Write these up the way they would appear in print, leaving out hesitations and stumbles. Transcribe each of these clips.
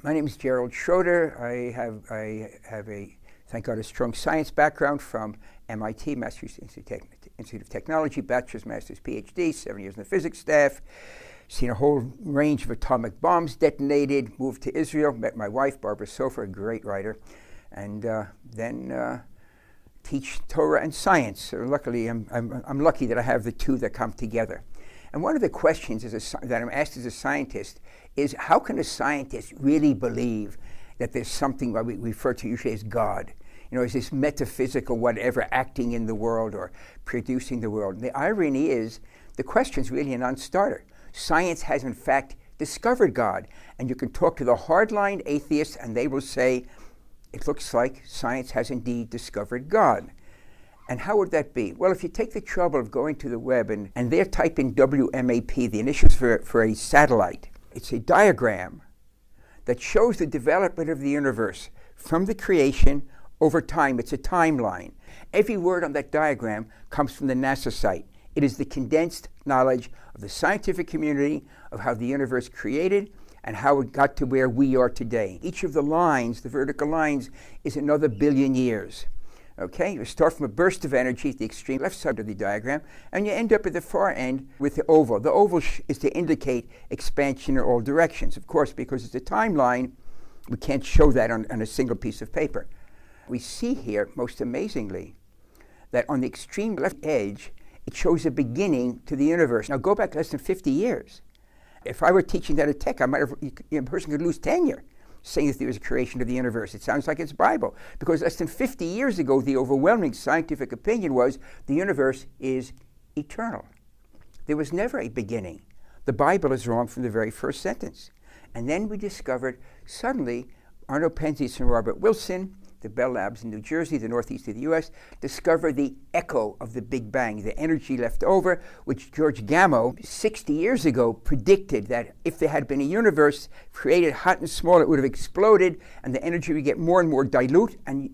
My name is Gerald Schroeder. I have a, thank God, a strong science background from MIT, Massachusetts Institute of Technology, bachelor's, master's, PhD, 7 years in the physics staff, seen a whole range of atomic bombs detonated, moved to Israel, met my wife, Barbara Sofer, a great writer, and then teach Torah and science. So luckily, I'm lucky that I have the two that come together. And one of the questions that I'm asked as a scientist is, how can a scientist really believe that there's something that we refer to usually as God? You know, is this metaphysical whatever acting in the world or producing the world? And the irony is, the question's really a non-starter. Science has in fact discovered God. And you can talk to the hardline atheists and they will say, it looks like science has indeed discovered God. And how would that be? Well, if you take the trouble of going to the web and there type in WMAP, the initials for a satellite, it's a diagram that shows the development of the universe from the creation over time. It's a timeline. Every word on that diagram comes from the NASA site. It is the condensed knowledge of the scientific community of how the universe created and how it got to where we are today. Each of the lines, the vertical lines, is another billion years. Okay, you start from a burst of energy at the extreme left side of the diagram, and you end up at the far end with the oval. The oval is to indicate expansion in all directions. Of course, because it's a timeline, we can't show that on a single piece of paper. We see here, most amazingly, that on the extreme left edge, it shows a beginning to the universe. Now go back less than 50 years. If I were teaching that at Tech, a person could lose tenure saying that there was a creation of the universe. It sounds like it's Bible, because less than 50 years ago, the overwhelming scientific opinion was the universe is eternal. There was never a beginning. The Bible is wrong from the very first sentence. And then we discovered, suddenly, Arno Penzias and Robert Wilson, the Bell Labs in New Jersey, the northeast of the US, discovered the echo of the Big Bang, the energy left over, which George Gamow, 60 years ago, predicted that if there had been a universe created hot and small, it would have exploded, and the energy would get more and more dilute. And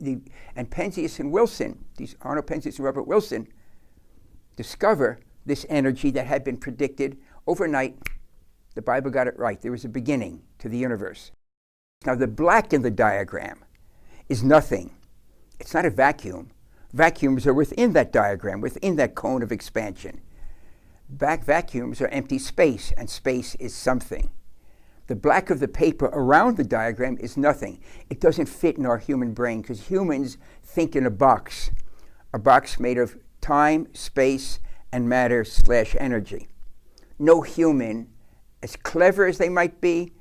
Penzias and Wilson, these Arno Penzias and Robert Wilson, discover this energy that had been predicted overnight. The Bible got it right. There was a beginning to the universe. Now, the black in the diagram is nothing. It's not a vacuum. Vacuums are within that diagram, within that cone of expansion. Vacuums are empty space, and space is something. The black of the paper around the diagram is nothing. It doesn't fit in our human brain, because humans think in a box made of time, space, and matter/energy. No human, as clever as they might be,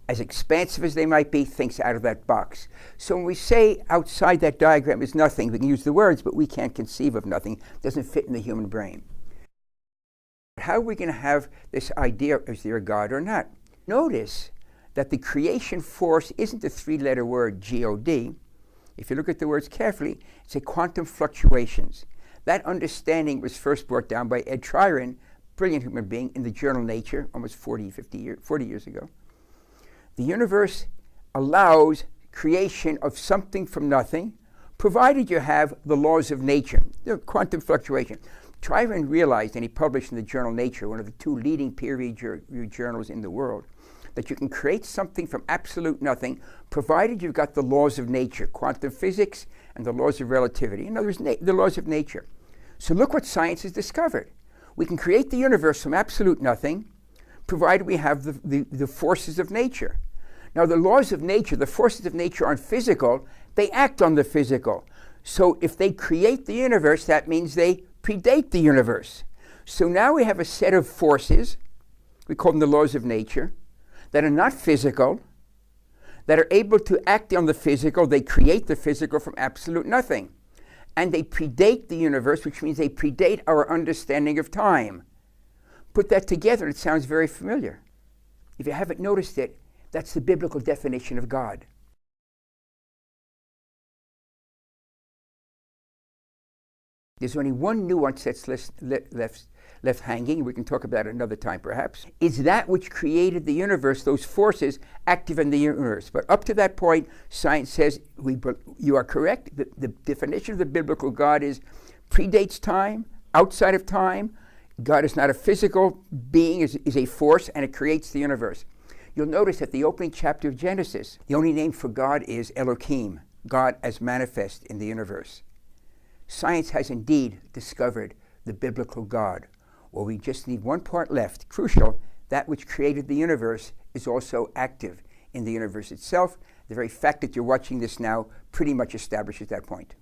as expansive as they might be, thinks out of that box. So when we say outside that diagram is nothing, we can use the words, but we can't conceive of nothing. It doesn't fit in the human brain. How are we going to have this idea, is there a God or not? Notice that the creation force isn't a three-letter word, G-O-D. If you look at the words carefully, it's a quantum fluctuations. That understanding was first brought down by Ed Tryon, brilliant human being, in the journal Nature, almost 40 years ago. The universe allows creation of something from nothing, provided you have the laws of nature, the quantum fluctuation. Tryon realized, and he published in the journal Nature, one of the two leading peer-reviewed journals in the world, that you can create something from absolute nothing, provided you've got the laws of nature, quantum physics and the laws of relativity. In other words, the laws of nature. So look what science has discovered. We can create the universe from absolute nothing, provided we have the forces of nature. Now, the laws of nature, the forces of nature aren't physical, they act on the physical. So if they create the universe, that means they predate the universe. So now we have a set of forces, we call them the laws of nature, that are not physical, that are able to act on the physical. They create the physical from absolute nothing. And they predate the universe, which means they predate our understanding of time. Put that together, it sounds very familiar. If you haven't noticed it, that's the biblical definition of God. There's only one nuance that's left hanging, we can talk about it another time perhaps, is that which created the universe, those forces active in the universe. But up to that point, science says, you are correct, the definition of the biblical God is predates time, outside of time. God is not a physical being, is a force, and it creates the universe. you'll notice that the opening chapter of Genesis, the only name for God is Elohim, God as manifest in the universe. Science has indeed discovered the biblical God. Well, we just need one part left. Crucial, that which created the universe is also active in the universe itself. The very fact that you're watching this now pretty much establishes that point.